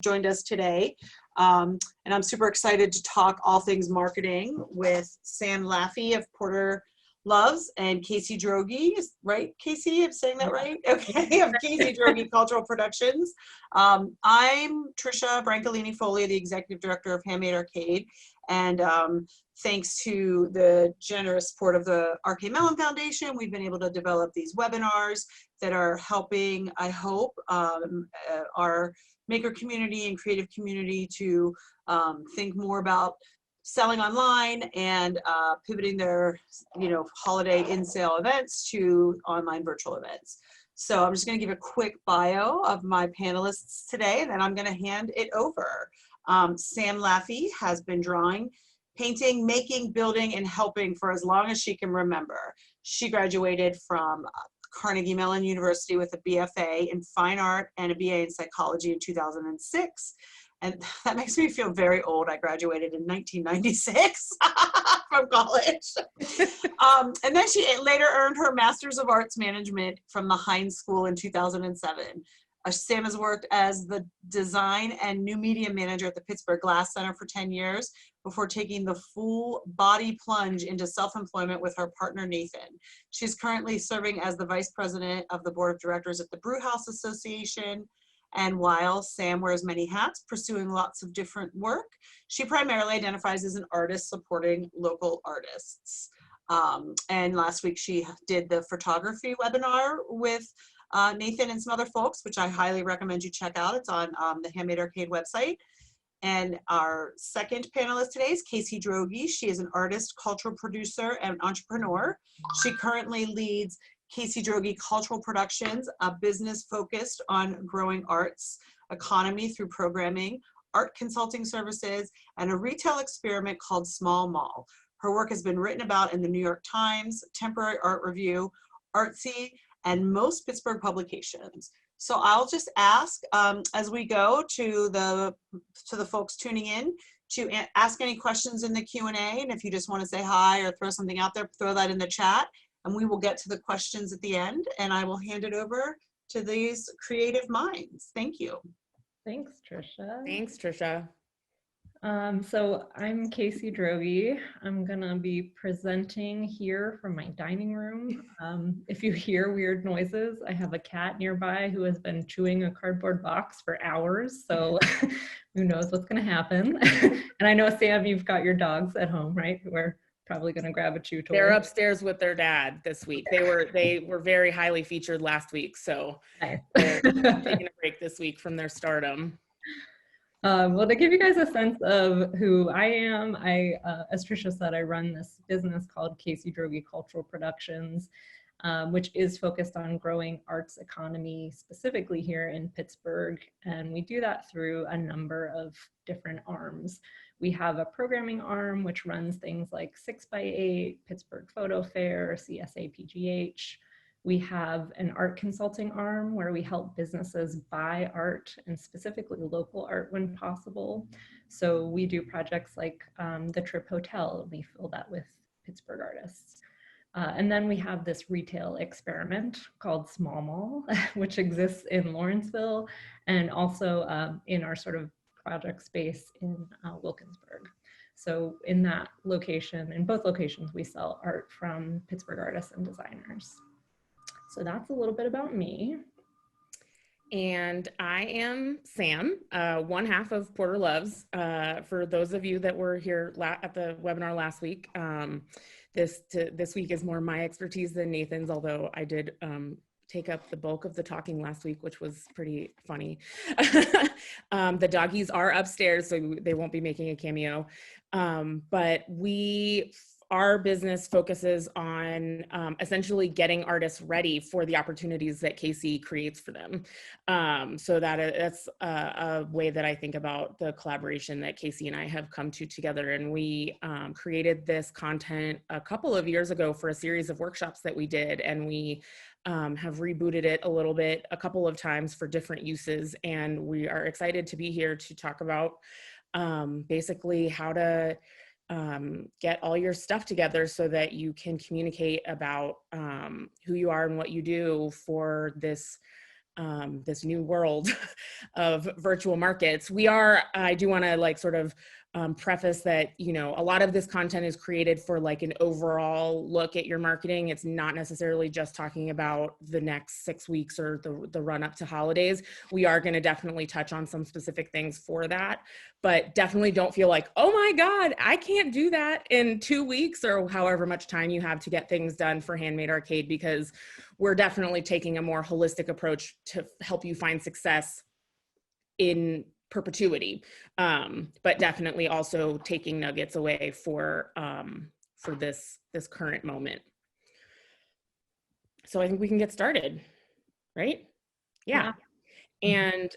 joined us today. And I'm super excited to talk all things marketing with Sam Laffey of Porter Loves and Casey Droege, right? Casey, I'm saying that right? Okay, of Casey Droege Cultural Productions. I'm Trisha Brancalini Foley, the Executive Director of Handmade Arcade. And thanks to the generous support of the Arcade Mellon Foundation, we've been able to develop these webinars that are helping, I hope, our maker community and creative community to think more about selling online and pivoting their, holiday in-sale events to online virtual events. So I'm just going to give a quick bio of my panelists today, and then I'm going to hand it over. Sam Laffey has been drawing, painting, making, building, and helping for as long as she can remember. She graduated from Carnegie Mellon University with a BFA in fine art and a BA in psychology in 2006. And that makes me feel very old. I graduated in 1996 from college. And then she later earned her Master's of Arts Management from the Heinz School in 2007. Sam has worked as the design and new media manager at the Pittsburgh Glass Center for 10 years before taking the full body plunge into self-employment with her partner, Nathan. She's currently serving as the vice president of the board of directors at the Brewhouse Association. And while Sam wears many hats, pursuing lots of different work, she primarily identifies as an artist supporting local artists. And last week she did the photography webinar with Nathan and some other folks, which I highly recommend you check out. It's on the Handmade Arcade website. And our second panelist today is Casey Droege. She is an artist, cultural producer, and entrepreneur. She currently leads Casey Droege Cultural Productions, a business focused on growing arts economy through programming, art consulting services, and a retail experiment called Small Mall. Her work has been written about in the New York Times, Temporary Art Review, Artsy, and most Pittsburgh publications. So I'll just ask as we go to the folks tuning in to ask any questions in the Q&A, and if you just want to say hi or throw something out there, throw that in the chat, and we will get to the questions at the end, and I will hand it over to these creative minds. Thank you. Thanks, Trisha. Thanks, Trisha. So I'm Casey Droege. I'm gonna be presenting here from my dining room. If you hear weird noises, I have a cat nearby who has been chewing a cardboard box for hours, so who knows what's gonna happen. And I know, Sam, you've got your dogs at home, right? We're probably gonna grab a chew toy. They're upstairs with their dad this week. They were very highly featured last week, so nice. They're taking a break this week from their stardom. Well, to give you guys a sense of who I am, as Trisha said, I run this business called Casey Droege Cultural Productions, which is focused on growing arts economy, specifically here in Pittsburgh. And we do that through a number of different arms. We have a programming arm, which runs things like 6x8, Pittsburgh Photo Fair, CSA PGH. We have an art consulting arm where we help businesses buy art, and specifically local art when possible. So we do projects like the Trip Hotel, and we fill that with Pittsburgh artists. And then we have this retail experiment called Small Mall, which exists in Lawrenceville and also in our sort of project space in Wilkinsburg. So in that location, in both locations, we sell art from Pittsburgh artists and designers. So that's a little bit about me. And I am Sam, one half of Porter Loves. For those of you that were here at the webinar last week, this week is more my expertise than Nathan's, although I did take up the bulk of the talking last week, which was pretty funny. The doggies are upstairs, so they won't be making a cameo. But our business focuses on essentially getting artists ready for the opportunities that Casey creates for them. So that's a way that I think about the collaboration that Casey and I have come to together. And we created this content a couple of years ago for a series of workshops that we did. And we have rebooted it a little bit, a couple of times for different uses. And we are excited to be here to talk about basically how to get all your stuff together so that you can communicate about who you are and what you do for this this new world of virtual markets. I do want to like sort of preface that, you know, a lot of this content is created for like an overall look at your marketing. It's not necessarily just talking about the next 6 weeks or the run up to holidays. We are going to definitely touch on some specific things for that, but definitely don't feel like, oh my God, I can't do that in 2 weeks or however much time you have to get things done for Handmade Arcade, because we're definitely taking a more holistic approach to help you find success in perpetuity, but definitely also taking nuggets away for this current moment. So I think we can get started, right? Yeah. And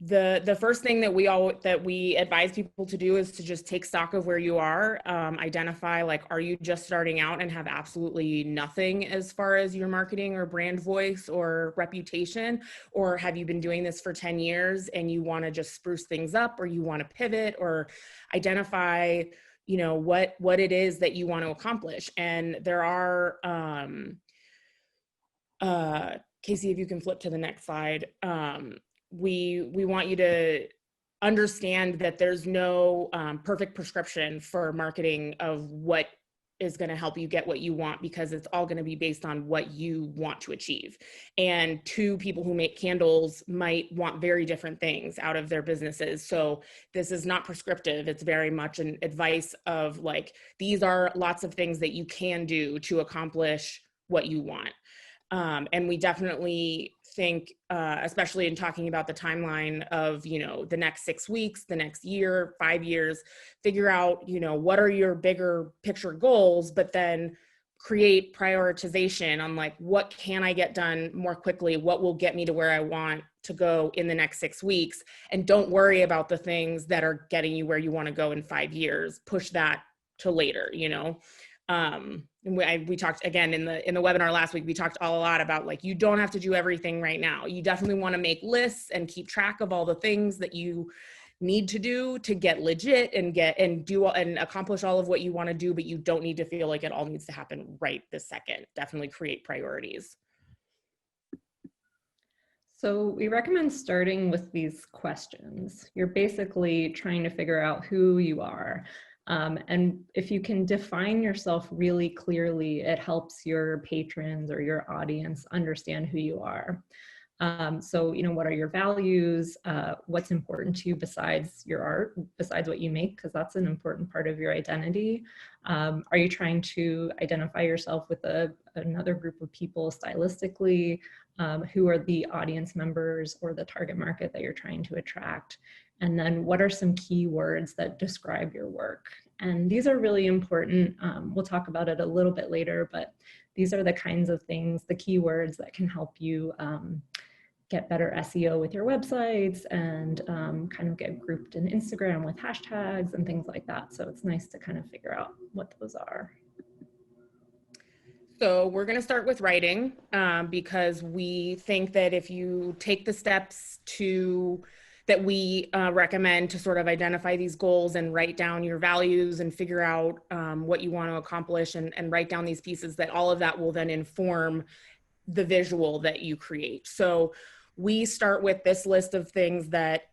the first thing that we advise people to do is to just take stock of where you are, identify, like, are you just starting out and have absolutely nothing as far as your marketing or brand voice or reputation, or have you been doing this for 10 years and you want to just spruce things up, or you want to pivot, or identify, you know, what it is that you want to accomplish. And there are Casey, if you can flip to the next slide. We want you to understand that there's no perfect prescription for marketing of what is going to help you get what you want, because it's all going to be based on what you want to achieve. And two people who make candles might want very different things out of their businesses. So this is not prescriptive. It's very much an advice of like, these are lots of things that you can do to accomplish what you want. And we definitely think, especially in talking about the timeline of, you know, the next 6 weeks, the next year, 5 years, figure out, you know, what are your bigger picture goals, but then create prioritization on like, what can I get done more quickly? What will get me to where I want to go in the next 6 weeks? And don't worry about the things that are getting you where you want to go in 5 years. Push that to later, you know? And we talked again in the webinar last week, we talked a lot about like, you don't have to do everything right now. You definitely want to make lists and keep track of all the things that you need to do to get legit and accomplish all of what you want to do, but you don't need to feel like it all needs to happen right this second. Definitely create priorities. So we recommend starting with these questions. You're basically trying to figure out who you are. And if you can define yourself really clearly, it helps your patrons or your audience understand who you are. So, you know, what are your values? What's important to you besides your art, besides what you make, because that's an important part of your identity. Are you trying to identify yourself with another group of people stylistically? Who are the audience members or the target market that you're trying to attract? And then what are some keywords that describe your work? And these are really important. We'll talk about it a little bit later, but these are the kinds of things, the keywords that can help you get better SEO with your websites and kind of get grouped in Instagram with hashtags and things like that. So it's nice to kind of figure out what those are. So we're going to start with writing because we think that if you take the steps that we recommend to sort of identify these goals and write down your values and figure out what you want to accomplish and write down these pieces, that all of that will then inform the visual that you create. So we start with this list of things that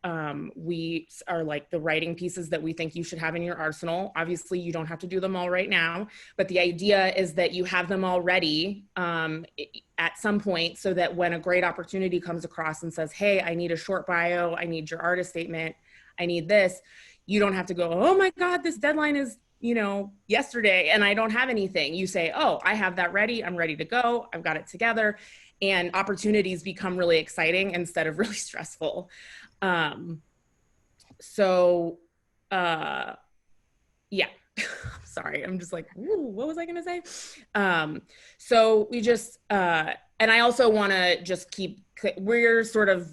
we are like the writing pieces that we think you should have in your arsenal. Obviously, you don't have to do them all right now, but the idea is that you have them all ready at some point, so that when a great opportunity comes across and says, hey, I need a short bio, I need your artist statement, I need this, you don't have to go, oh my God, this deadline is, you know, yesterday and I don't have anything. You say, oh, I have that ready. I'm ready to go. I've got it together. And opportunities become really exciting instead of really stressful. Yeah. Sorry, I'm just like, ooh, what was I gonna say? So we just, and I also wanna just we're sort of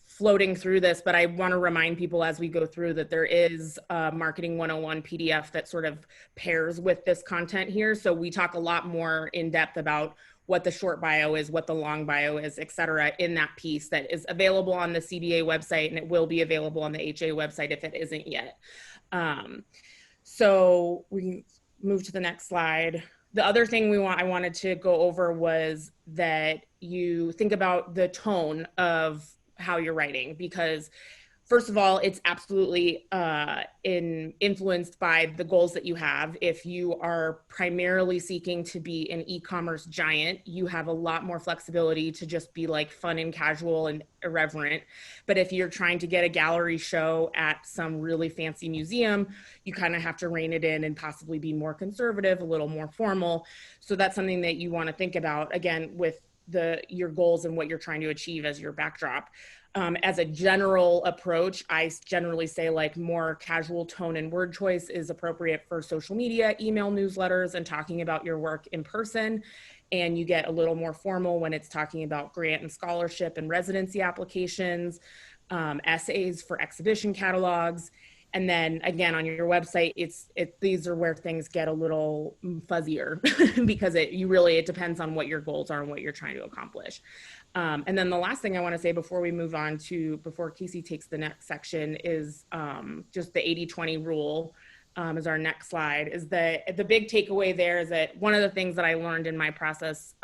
floating through this, but I wanna remind people as we go through that there is a Marketing 101 PDF that sort of pairs with this content here. So we talk a lot more in depth about what the short bio is, what the long bio is, et cetera, in that piece that is available on the CBA website, and it will be available on the HA website if it isn't yet. So we can move to the next slide. The other thing I wanted to go over was that you think about the tone of how you're writing, because first of all, it's absolutely influenced by the goals that you have. If you are primarily seeking to be an e-commerce giant, you have a lot more flexibility to just be like fun and casual and irreverent. But if you're trying to get a gallery show at some really fancy museum, you kind of have to rein it in and possibly be more conservative, a little more formal. So that's something that you want to think about, again, with your goals and what you're trying to achieve as your backdrop. As a general approach, I generally say like more casual tone and word choice is appropriate for social media, email newsletters, and talking about your work in person. And you get a little more formal when it's talking about grant and scholarship and residency applications, essays for exhibition catalogs. And then again, on your website, these are where things get a little fuzzier because it depends on what your goals are and what you're trying to accomplish. And then the last thing I want to say before we move on before Casey takes the next section is just the 80-20 rule is our next slide. Is that the big takeaway there is that one of the things that I learned in my process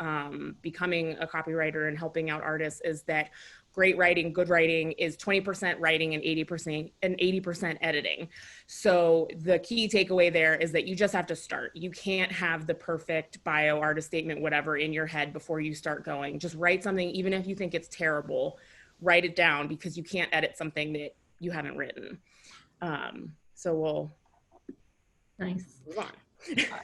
becoming a copywriter and helping out artists is that great writing, good writing is 20% writing and 80% editing. So the key takeaway there is that you just have to start. You can't have the perfect bio, artist statement, whatever in your head before you start going. Just write something, even if you think it's terrible, write it down, because you can't edit something that you haven't written. So we'll Nice. move on.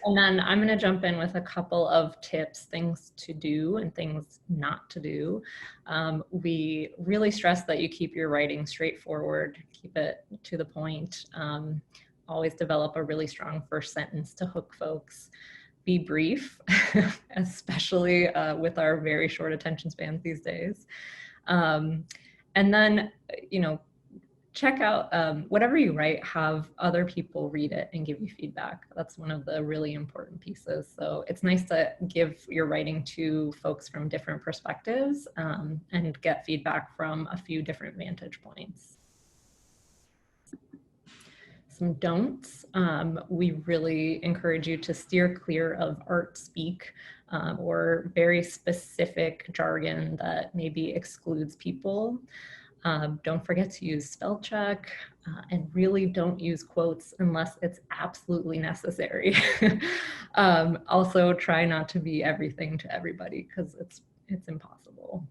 And then I'm going to jump in with a couple of tips, things to do and things not to do. We really stress that you keep your writing straightforward, keep it to the point. Always develop a really strong first sentence to hook folks. Be brief, especially with our very short attention spans these days. And then, check out whatever you write, have other people read it and give you feedback. That's one of the really important pieces. So it's nice to give your writing to folks from different perspectives and get feedback from a few different vantage points. Some don'ts. We really encourage you to steer clear of art speak or very specific jargon that maybe excludes people. Don't forget to use spell check and really don't use quotes unless it's absolutely necessary. Also try not to be everything to everybody, because it's impossible.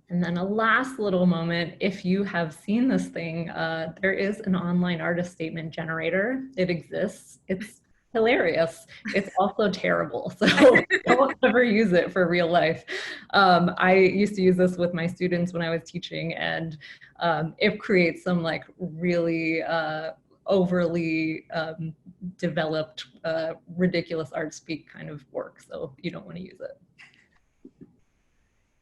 And then a last little moment, if you have seen this thing, there is an online artist statement generator. It exists. It's hilarious. It's also terrible. So don't ever use it for real life. I used to use this with my students when I was teaching, and it creates some like really overly developed, ridiculous art speak kind of work. So you don't want to use it.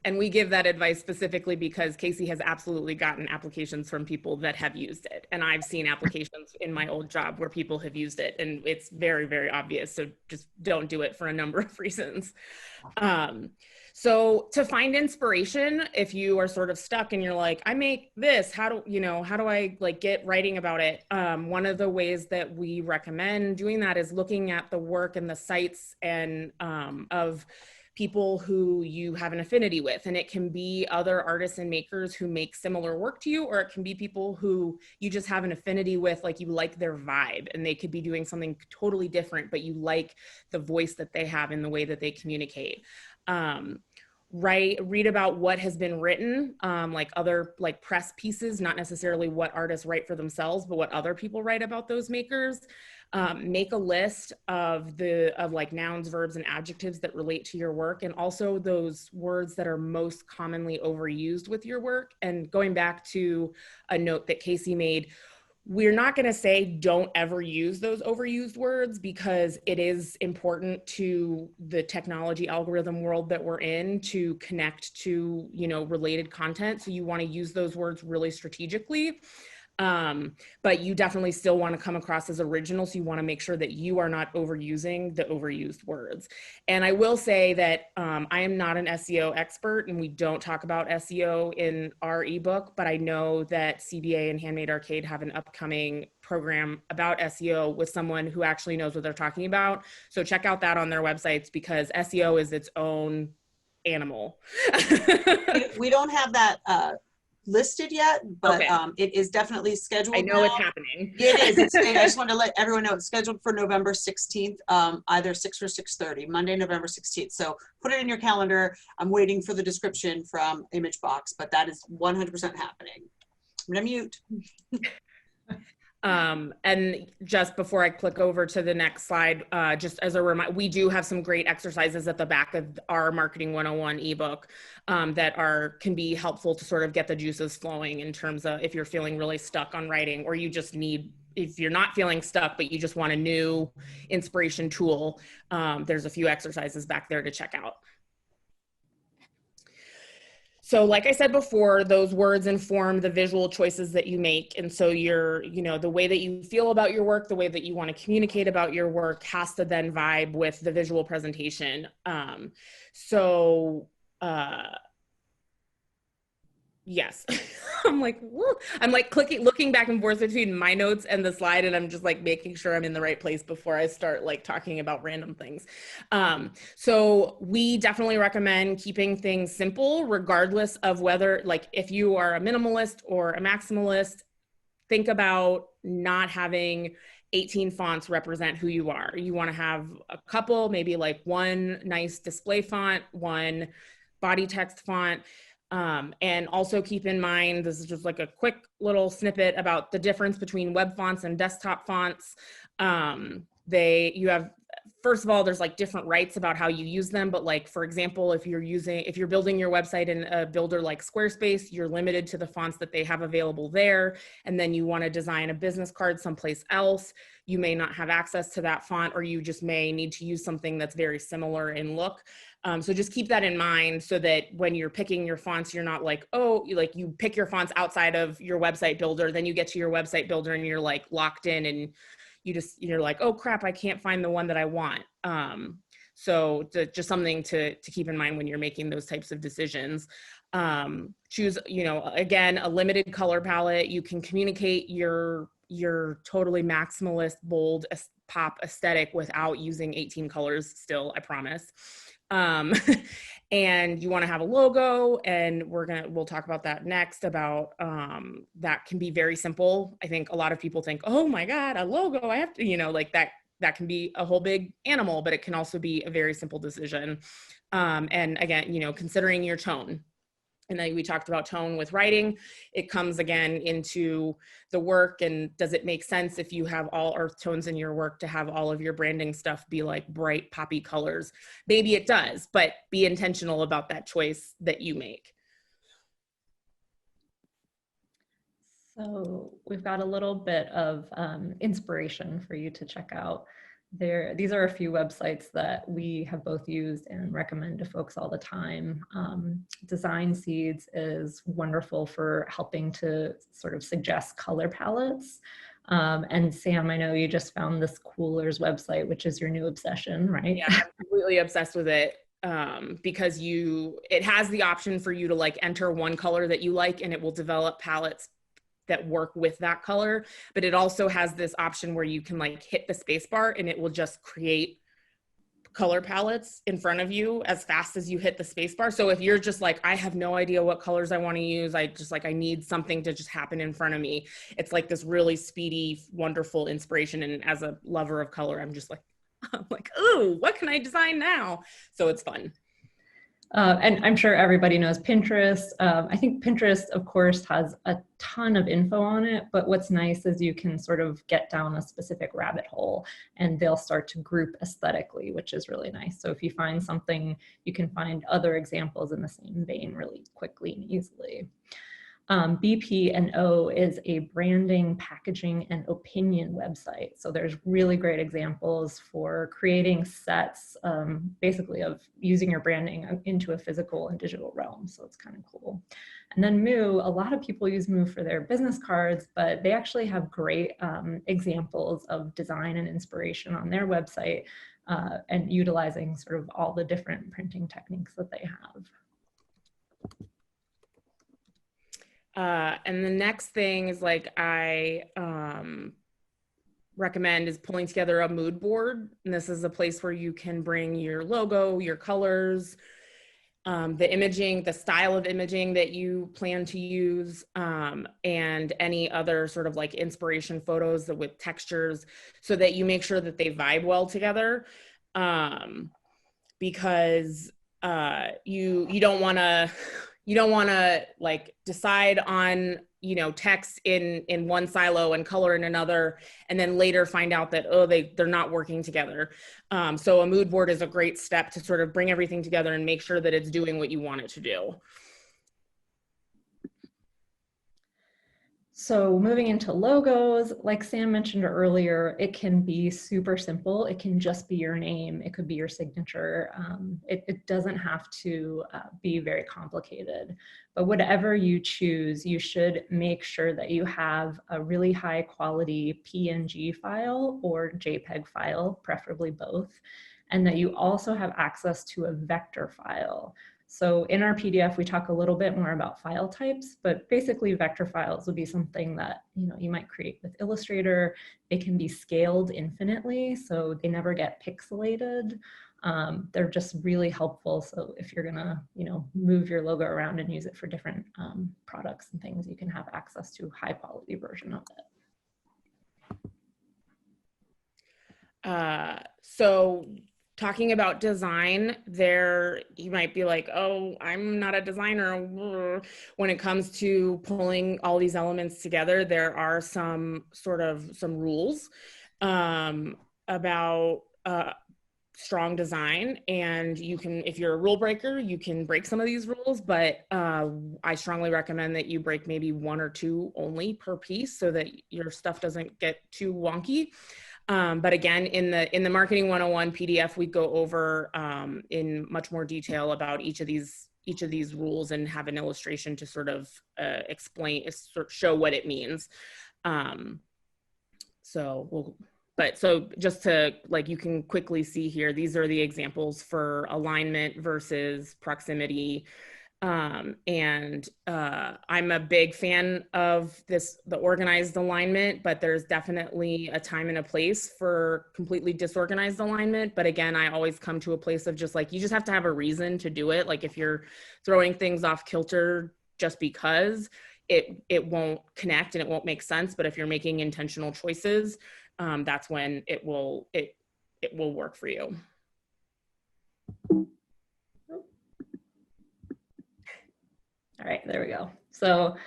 And we give that advice specifically because Casey has absolutely gotten applications from people that have used it. And I've seen applications in my old job where people have used it, and it's very, very obvious. So just don't do it for a number of reasons. So to find inspiration, if you are sort of stuck and you're like, I make this, how do I like get writing about it? One of the ways that we recommend doing that is looking at the work and the sites and of people who you have an affinity with. And it can be other artists and makers who make similar work to you, or it can be people who you just have an affinity with, like you like their vibe, and they could be doing something totally different, but you like the voice that they have in the way that they communicate. Read about what has been written, like other like press pieces, not necessarily what artists write for themselves, but what other people write about those makers. Make a list of like nouns, verbs, and adjectives that relate to your work, and also those words that are most commonly overused with your work. And going back to a note that Casey made, we're not going to say don't ever use those overused words, because it is important to the technology algorithm world that we're in to connect to, related content. So you want to use those words really strategically. But you definitely still want to come across as original. So you want to make sure that you are not overusing the overused words. And I will say that I am not an SEO expert, and we don't talk about SEO in our ebook, but I know that CBA and Handmade Arcade have an upcoming program about SEO with someone who actually knows what they're talking about. So check out that on their websites, because SEO is its own animal. We don't have that listed yet, but Okay. it is definitely scheduled. I know now. it's happening. It is. I just wanted to let everyone know it's scheduled for November 16th, either 6 or 6:30, Monday, November 16th. So put it in your calendar. I'm waiting for the description from ImageBox, but that is 100% happening. I'm gonna mute. And just before I click over to the next slide, just as a reminder, we do have some great exercises at the back of our Marketing 101 ebook that can be helpful to sort of get the juices flowing in terms of if you're feeling really stuck on writing, or you just need, if you're not feeling stuck, but you just want a new inspiration tool, there's a few exercises back there to check out. So like I said before, those words inform the visual choices that you make. And so the way that you feel about your work, the way that you want to communicate about your work has to then vibe with the visual presentation. Yes, I'm like looking back and forth between my notes and the slide, and I'm just like making sure I'm in the right place before I start like talking about random things. So we definitely recommend keeping things simple, regardless of whether, like, if you are a minimalist or a maximalist, think about not having 18 fonts represent who you are. You want to have a couple, maybe like one nice display font, one body text font. And also keep in mind, this is just like a quick little snippet about the difference between web fonts and desktop fonts. First of all, there's like different rights about how you use them. But like, for example, if you're building your website in a builder like Squarespace, you're limited to the fonts that they have available there. And then you want to design a business card someplace else, you may not have access to that font, or you just may need to use something that's very similar in look. So just keep that in mind, so that when you're picking your fonts, you're not like, you pick your fonts outside of your website builder, then you get to your website builder and you're like locked in, and you're like, oh crap, I can't find the one that I want. So just something to keep in mind when you're making those types of decisions. Choose, again, a limited color palette. You can communicate your totally maximalist, bold pop aesthetic without using 18 colors still, I promise. And you want to have a logo, and we'll talk about that next, about that can be very simple. I think a lot of people think, oh my God, a logo, I have to, like that can be a whole big animal, but it can also be a very simple decision. And again, considering your tone. And then we talked about tone with writing. It comes again into the work, and does it make sense if you have all earth tones in your work to have all of your branding stuff be like bright poppy colors? Maybe it does, but be intentional about that choice that you make. So we've got a little bit of inspiration for you to check out. These are a few websites that we have both used and recommend to folks all the time. Design Seeds is wonderful for helping to sort of suggest color palettes. And Sam, I know you just found this Coolers website, which is your new obsession, right? Yeah, I'm completely obsessed with it. Because it has the option for you to like enter one color that you like, and it will develop palettes that work with that color. But it also has this option where you can like hit the space bar, and it will just create color palettes in front of you as fast as you hit the space bar. So if you're just like, I have no idea what colors I want to use, I need something to just happen in front of me, it's like this really speedy, wonderful inspiration. And as a lover of color, I'm like, ooh, what can I design now? So it's fun. And I'm sure everybody knows Pinterest. I think Pinterest, of course, has a ton of info on it, but what's nice is you can sort of get down a specific rabbit hole, and they'll start to group aesthetically, which is really nice. So if you find something, you can find other examples in the same vein really quickly and easily. BP&O is a branding, packaging, and opinion website. So there's really great examples for creating sets, basically of using your branding into a physical and digital realm. So it's kind of cool. And then Moo, a lot of people use Moo for their business cards, but they actually have great examples of design and inspiration on their website, and utilizing sort of all the different printing techniques that they have. And the next thing is like I recommend is pulling together a mood board. And this is a place where you can bring your logo, your colors, the imaging, the style of imaging that you plan to use, and any other sort of like inspiration photos with textures, so that you make sure that they vibe well together. Because you don't want to like decide on, you know, text in one silo and color in another, and then later find out that, oh, they're not working together. So a mood board is a great step to sort of bring everything together and make sure that it's doing what you want it to do. So moving into logos, like Sam mentioned earlier, it can be super simple. It can just be your name. It could be your signature. It doesn't have to be very complicated. But whatever you choose, you should make sure that you have a really high quality PNG file or JPEG file, preferably both, and that you also have access to a vector file. So in our PDF, we talk a little bit more about file types, but basically vector files would be something that, you know, you might create with Illustrator. They can be scaled infinitely, so they never get pixelated. They're just really helpful. So if you're gonna, you know, move your logo around and use it for different products and things, you can have access to a high quality version of it. So talking about design, there you might be like, oh, I'm not a designer. When it comes to pulling all these elements together, there are some rules about strong design, and you can, if you're a rule breaker, you can break some of these rules, but I strongly recommend that you break maybe one or two only per piece so that your stuff doesn't get too wonky. But again, in the Marketing 101 PDF, we go over in much more detail about each of these rules and have an illustration to sort of show what it means. So just to, like, you can quickly see here, these are the examples for alignment versus proximity. I'm a big fan of the organized alignment, but there's definitely a time and a place for completely disorganized alignment. But again, I always come to a place of just like, you just have to have a reason to do it. Like if you're throwing things off kilter just because, it won't connect and it won't make sense. But if you're making intentional choices, that's when it will work for you. All right, there we go. So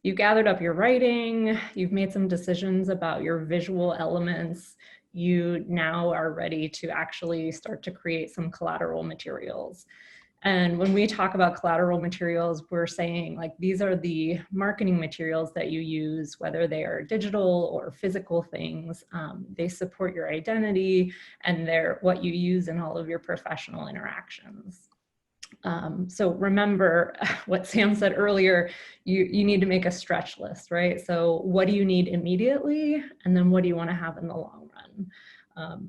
you've gathered up your writing, you've made some decisions about your visual elements. You now are ready to actually start to create some collateral materials. And when we talk about collateral materials, we're saying like these are the marketing materials that you use, whether they are digital or physical things. They support your identity and they're what you use in all of your professional interactions. So remember what Sam said earlier, you need to make a stretch list, right? So what do you need immediately? And then what do you want to have in the long run?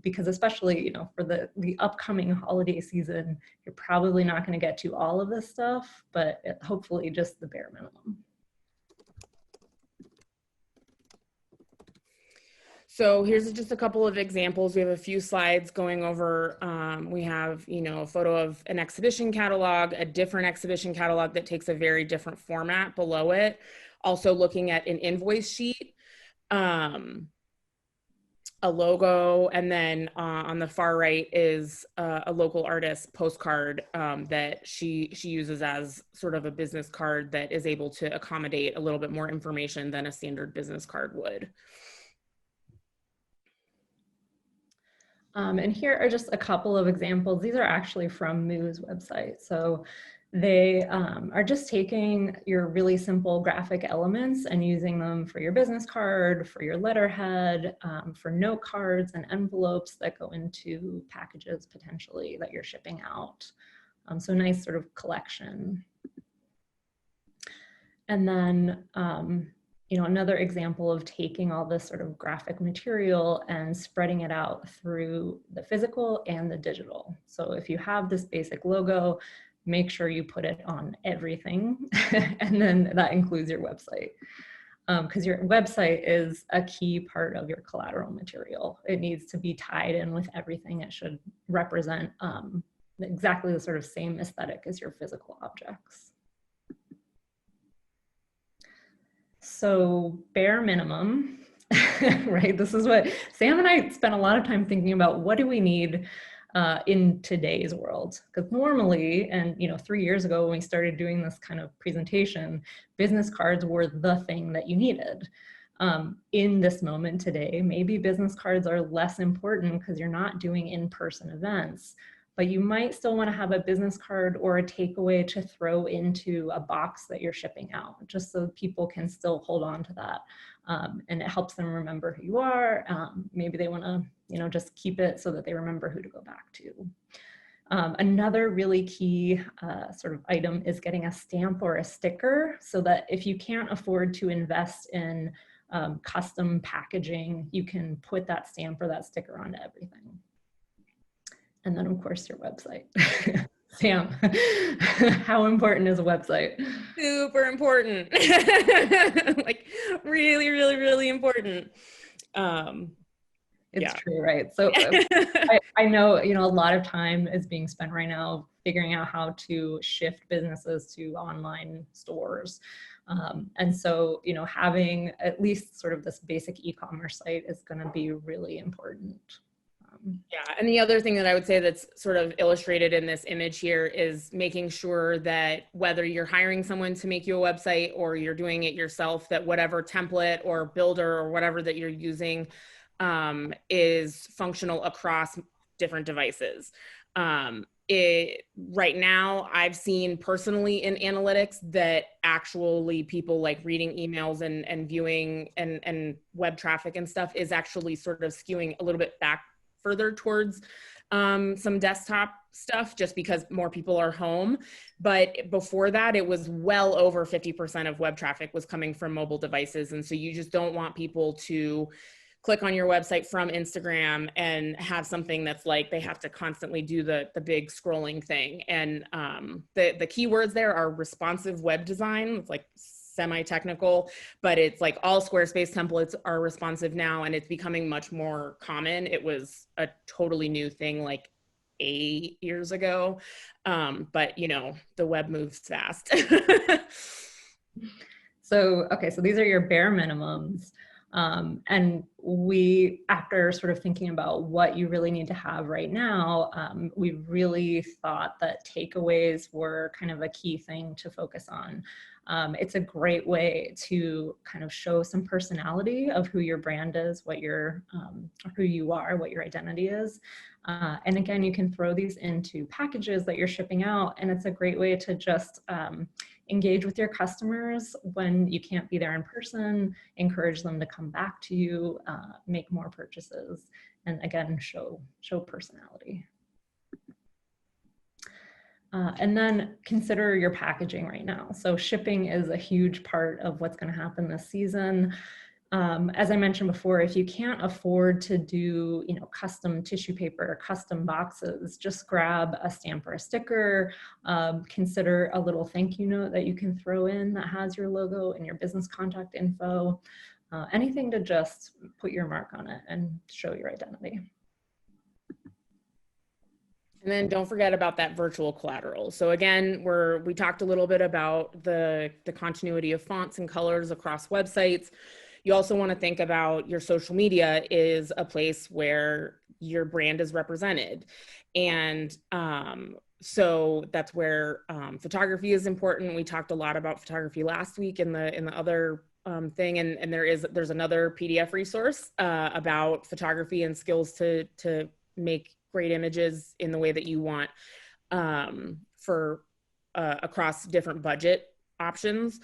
Because especially, you know, for the upcoming holiday season, you're probably not going to get to all of this stuff, but hopefully just the bare minimum. So here's just a couple of examples. We have a few slides going over, we have, you know, a photo of an exhibition catalog, a different exhibition catalog that takes a very different format below it. Also looking at an invoice sheet, a logo, and then on the far right is a local artist postcard that she uses as sort of a business card that is able to accommodate a little bit more information than a standard business card would. And here are just a couple of examples. These are actually from Moo's website. So They are just taking your really simple graphic elements and using them for your business card, for your letterhead, for note cards and envelopes that go into packages potentially that you're shipping out. So nice sort of collection. And then, you know, another example of taking all this sort of graphic material and spreading it out through the physical and the digital. So if you have this basic logo, make sure you put it on everything. And then that includes your website. Because your website is a key part of your collateral material. It needs to be tied in with everything. It should represent exactly the sort of same aesthetic as your physical objects. So bare minimum, right? This is what Sam and I spent a lot of time thinking about. What do we need in today's world? Because normally, and you know, 3 years ago when we started doing this kind of presentation, business cards were the thing that you needed. In this moment today, maybe business cards are less important because you're not doing in-person events, but you might still want to have a business card or a takeaway to throw into a box that you're shipping out, just so people can still hold on to that. And it helps them remember who you are. Maybe they want to, you know, just keep it so that they remember who to go back to. Another really key sort of item is getting a stamp or a sticker, so that if you can't afford to invest in custom packaging, you can put that stamp or that sticker onto everything. And then of course your website. Sam, how important is a website? Super important. Like really, really, really important. It's true, right? So I know, you know, a lot of time is being spent right now figuring out how to shift businesses to online stores. And so, you know, having at least sort of this basic e-commerce site is going to be really important. Yeah, and the other thing that I would say that's sort of illustrated in this image here is making sure that whether you're hiring someone to make you a website or you're doing it yourself, that whatever template or builder or whatever that you're using is functional across different devices. Right now, I've seen personally in analytics that actually people like reading emails and viewing and web traffic and stuff is actually sort of skewing a little bit back further towards some desktop stuff, just because more people are home. But before that, it was well over 50% of web traffic was coming from mobile devices. And so you just don't want people to click on your website from Instagram and have something that's like they have to constantly do the big scrolling thing. And the keywords there are responsive web design. It's like semi-technical, but it's like all Squarespace templates are responsive now, and it's becoming much more common. It was a totally new thing like 8 years ago, but you know, the web moves fast. So, okay, so these are your bare minimums. And we, after sort of thinking about what you really need to have right now, we really thought that takeaways were kind of a key thing to focus on. It's a great way to kind of show some personality of who your brand is, what your, who you are, what your identity is. And again, you can throw these into packages that you're shipping out, and it's a great way to just engage with your customers when you can't be there in person, encourage them to come back to you, make more purchases, and again, show personality. And then consider your packaging right now. So shipping is a huge part of what's going to happen this season. As I mentioned before, if you can't afford to do, you know, custom tissue paper or custom boxes, just grab a stamp or a sticker. Consider a little thank you note that you can throw in that has your logo and your business contact info. Anything to just put your mark on it and show your identity. And then don't forget about that virtual collateral. So again, we talked a little bit about the continuity of fonts and colors across websites. You also want to think about your social media is a place where your brand is represented. And so that's where photography is important. We talked a lot about photography last week in the other thing, and there's another PDF resource about photography and skills to make great images in the way that you want for across different budget options.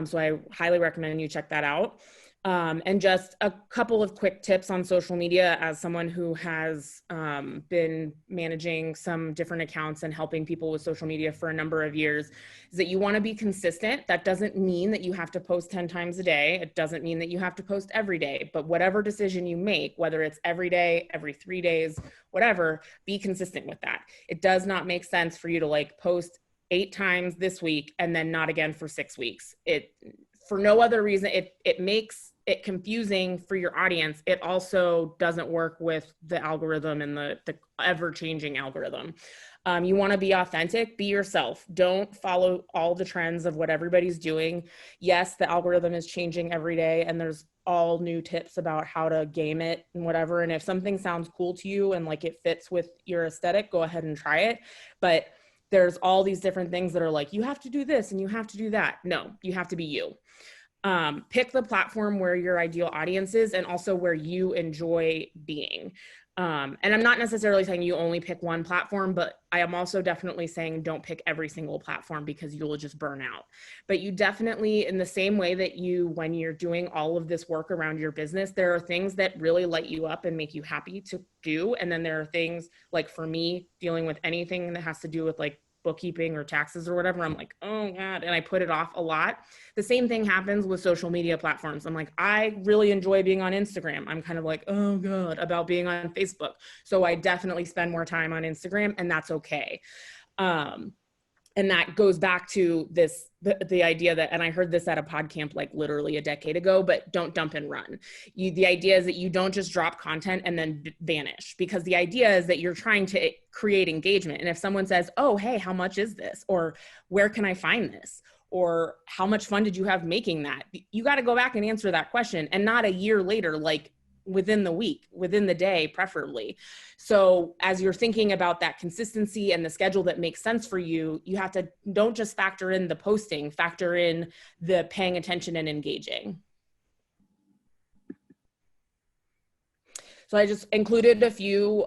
So I highly recommend you check that out. And just a couple of quick tips on social media as someone who has been managing some different accounts and helping people with social media for a number of years, is that you want to be consistent. That doesn't mean that you have to post 10 times a day. It doesn't mean that you have to post every day, but whatever decision you make, whether it's every day, every 3 days, whatever, be consistent with that. It does not make sense for you to like post 8 times this week and then not again for 6 weeks. For no other reason, it makes it confusing for your audience. It also doesn't work with the algorithm and the ever-changing algorithm. You want to be authentic, be yourself. Don't follow all the trends of what everybody's doing. Yes, the algorithm is changing every day and there's all new tips about how to game it and whatever. And if something sounds cool to you and like it fits with your aesthetic, go ahead and try it. But there's all these different things that are like, you have to do this and you have to do that. No, you have to be you. Pick the platform where your ideal audience is and also where you enjoy being. And I'm not necessarily saying you only pick one platform, but I am also definitely saying don't pick every single platform because you'll just burn out. But you definitely, in the same way that when you're doing all of this work around your business, there are things that really light you up and make you happy to do. And then there are things like for me, dealing with anything that has to do with like bookkeeping or taxes or whatever, I'm like, oh God, and I put it off a lot. The same thing happens with social media platforms. I'm like, I really enjoy being on Instagram. I'm kind of like, oh God, about being on Facebook. So I definitely spend more time on Instagram and that's okay. And that goes back to the idea that, and I heard this at a PodCamp like literally a decade ago, but don't dump and run. The idea is that you don't just drop content and then vanish, because the idea is that you're trying to create engagement. And if someone says, oh, hey, how much is this? Or where can I find this? Or how much fun did you have making that? You got to go back and answer that question, and not a year later, like within the week, within the day, preferably. So as you're thinking about that consistency and the schedule that makes sense for you, you have to, don't just factor in the posting, factor in the paying attention and engaging. So I just included a few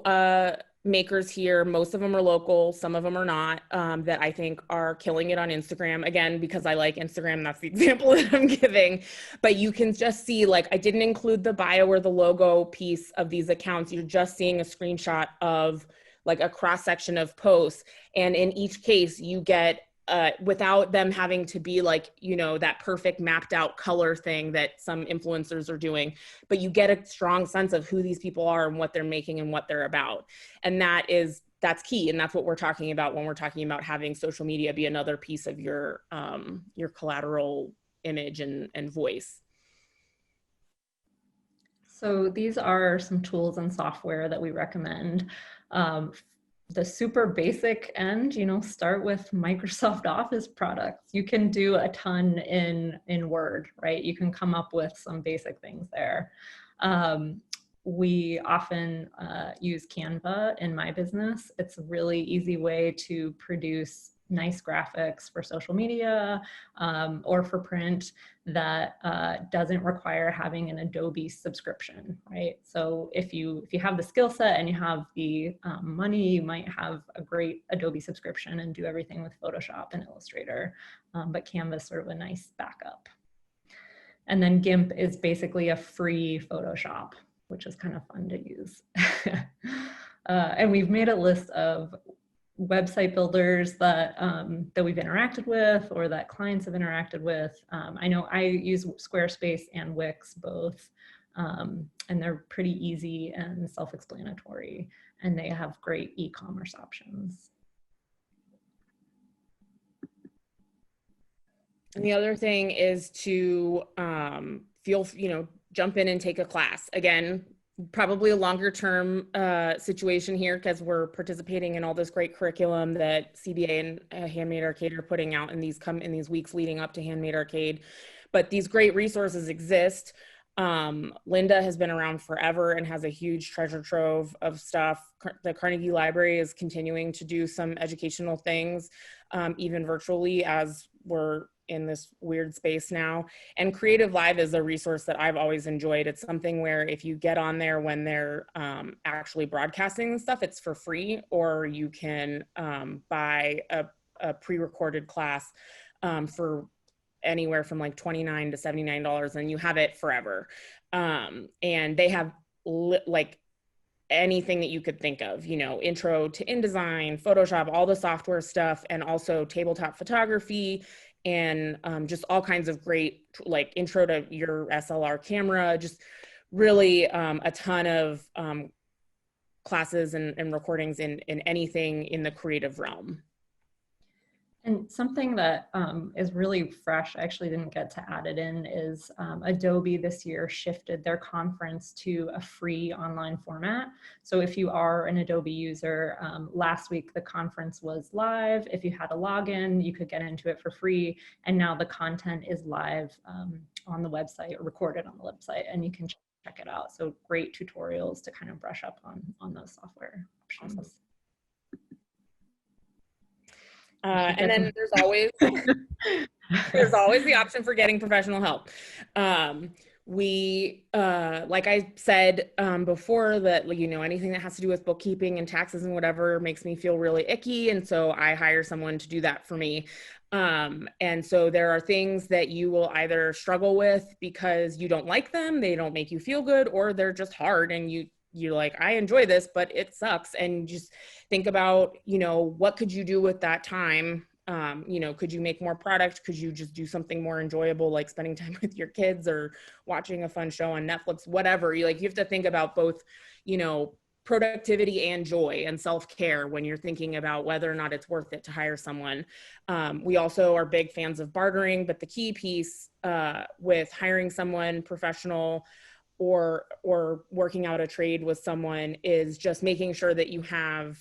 makers here. Most of them are local, some of them are not, that I think are killing it on Instagram. Again, because I like Instagram, that's the example that I'm giving. But you can just see, like, I didn't include the bio or the logo piece of these accounts. You're just seeing a screenshot of like a cross section of posts. And in each case, you get without them having to be like, you know, that perfect mapped out color thing that some influencers are doing, but you get a strong sense of who these people are and what they're making and what they're about. And that's key. And that's what we're talking about when we're talking about having social media be another piece of your collateral image and voice. So these are some tools and software that we recommend. The super basic end, you know, start with Microsoft Office products. You can do a ton in Word, right? You can come up with some basic things there. We often use Canva in my business. It's a really easy way to produce nice graphics for social media or for print that doesn't require having an Adobe subscription, right? So if you have the skill set and you have the money, you might have a great Adobe subscription and do everything with Photoshop and Illustrator, but Canva is sort of a nice backup. And then GIMP is basically a free Photoshop, which is kind of fun to use. And we've made a list of website builders that that we've interacted with or that clients have interacted with. I know I use Squarespace and Wix both, and they're pretty easy and self-explanatory, and they have great e-commerce options. And the other thing is to jump in and take a class. Again, probably a longer term situation here because we're participating in all this great curriculum that CBA and Handmade Arcade are putting out in these weeks leading up to Handmade Arcade. But these great resources exist. Linda has been around forever and has a huge treasure trove of stuff. The Carnegie Library is continuing to do some educational things, even virtually, as we're in this weird space now. And Creative Live is a resource that I've always enjoyed. It's something where if you get on there when they're actually broadcasting stuff, it's for free, or you can buy a pre-recorded class for anywhere from like $29 to $79, and you have it forever. And they have like anything that you could think of, you know, intro to InDesign, Photoshop, all the software stuff, and also tabletop photography, and just all kinds of great, like intro to your SLR camera, just really a ton of classes and recordings in anything in the creative realm. And something that is really fresh, I actually didn't get to add it in, is Adobe this year shifted their conference to a free online format. So if you are an Adobe user, last week the conference was live. If you had a login, you could get into it for free. And now the content is live on the website, or recorded on the website, and you can check it out. So great tutorials to kind of brush up on those software options. Awesome. And then there's always the option for getting professional help. We, like I said before, that, you know, anything that has to do with bookkeeping and taxes and whatever makes me feel really icky. And so I hire someone to do that for me. And so there are things that you will either struggle with because you don't like them, they don't make you feel good, or they're just hard and you're like, I enjoy this, but it sucks. And just think about, you know, what could you do with that time? You know, could you make more product? Could you just do something more enjoyable, like spending time with your kids or watching a fun show on Netflix, whatever. You have to think about both, you know, productivity and joy and self-care when you're thinking about whether or not it's worth it to hire someone. We also are big fans of bartering, but the key piece with hiring someone professional or working out a trade with someone is just making sure that you have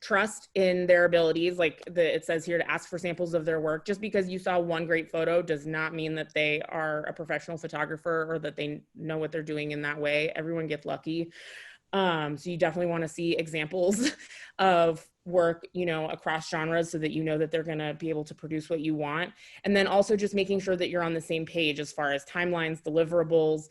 trust in their abilities. Like it says here, to ask for samples of their work. Just because you saw one great photo does not mean that they are a professional photographer or that they know what they're doing in that way. Everyone gets lucky. So you definitely want to see examples of work, you know, across genres, so that you know that they're going to be able to produce what you want. And then also just making sure that you're on the same page as far as timelines, deliverables.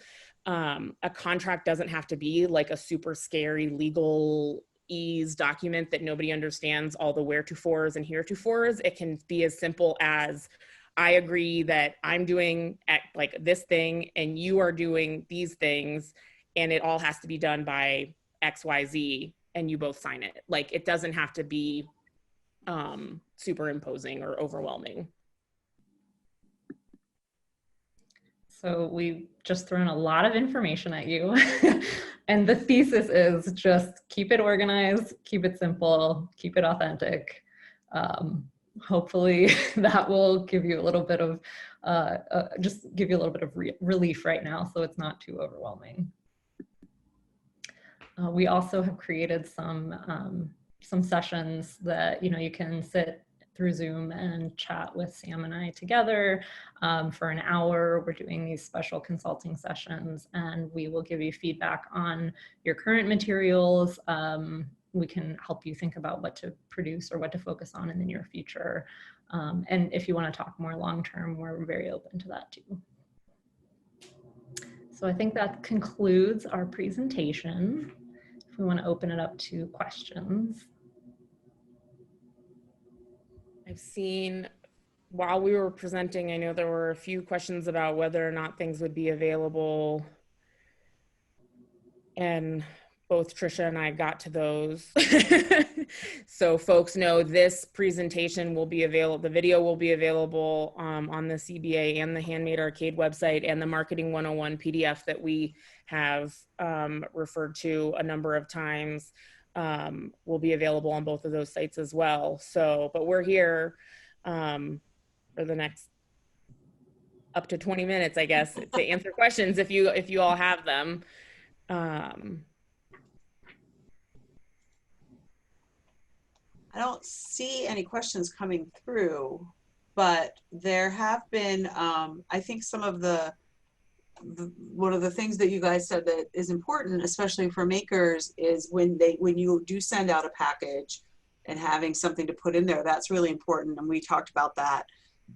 A contract doesn't have to be like a super scary legal ease document that nobody understands all the wheretofores and heretofores. It can be as simple as, I agree that I'm doing like this thing and you are doing these things, and it all has to be done by XYZ, and you both sign it. Like, it doesn't have to be superimposing or overwhelming. So we've just thrown a lot of information at you. And the thesis is just keep it organized, keep it simple, keep it authentic. Hopefully that will give you a little bit of, just give you a little bit of relief right now, so it's not too overwhelming. We also have created some sessions that, you know, you can sit through Zoom and chat with Sam and I together for an hour. We're doing these special consulting sessions, and we will give you feedback on your current materials. We can help you think about what to produce or what to focus on in the near future. And if you want to talk more long-term, we're very open to that too. So I think that concludes our presentation. If we want to open it up to questions. I've seen, while we were presenting, I know there were a few questions about whether or not things would be available. And both Trisha and I got to those. So folks know this presentation will be available, the video will be available on the CBA and the Handmade Arcade website, and the Marketing 101 PDF that we have referred to a number of times will be available on both of those sites as well. So, but we're here for the next up to 20 minutes, I guess, to answer questions if you all have them. I don't see any questions coming through, but there have been, I think some of one of the things that you guys said that is important, especially for makers, is when you do send out a package and having something to put in there, that's really important. And we talked about that